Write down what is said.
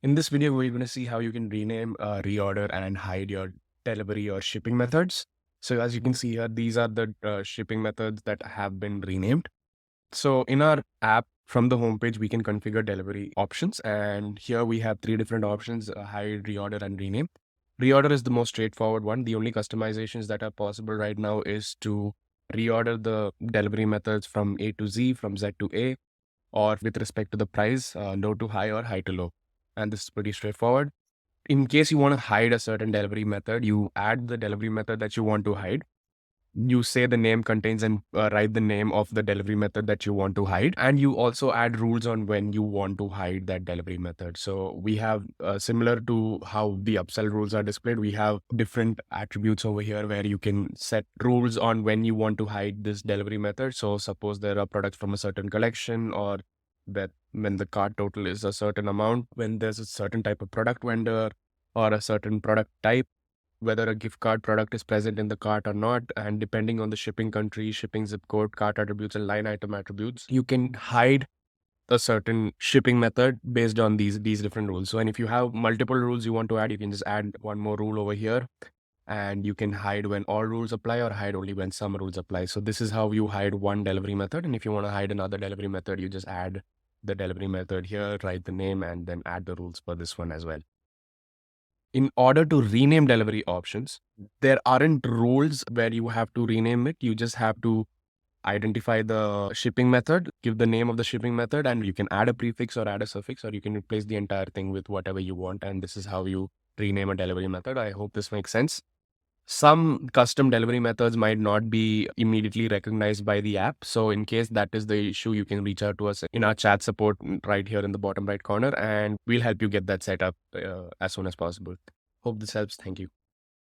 In this video, we're going to see how you can rename, reorder, and hide your delivery or shipping methods. So as you can see here, these are the shipping methods that have been renamed. So in our app, from the homepage, we can configure delivery options. And here we have three different options: hide, reorder, and rename. Reorder is the most straightforward one. The only customizations that are possible right now is to reorder the delivery methods from A to Z, from Z to A, or with respect to the price, low to high or high to low. And this is pretty straightforward. In case you want to hide a certain delivery method, you add the delivery method that you want to hide. You say the name contains and write the name of the delivery method that you want to hide. And you also add rules on when you want to hide that delivery method. So we have similar to how the upsell rules are displayed, we have different attributes over here where you can set rules on when you want to hide this delivery method. So suppose there are products from a certain collection, or that when the cart total is a certain amount, when there's a certain type of product vendor or a certain product type, whether a gift card product is present in the cart or not, and depending on the shipping country, shipping zip code, cart attributes, and line item attributes, you can hide a certain shipping method based on these different rules. So, and if you have multiple rules you want to add, you can just add one more rule over here, and you can hide when all rules apply or hide only when some rules apply. So this is how you hide one delivery method. And if you want to hide another delivery method, you just add the delivery method here, write the name, and then add the rules for this one as well. In order to rename delivery options, there aren't rules where you have to rename it. You just have to identify the shipping method, give the name of the shipping method, and you can add a prefix or add a suffix, or you can replace the entire thing with whatever you want. And this is how you rename a delivery method. I hope this makes sense. Some custom delivery methods might not be immediately recognized by the app. So in case that is the issue, you can reach out to us in our chat support right here in the bottom right corner, and we'll help you get that set up as soon as possible. Hope this helps. Thank you.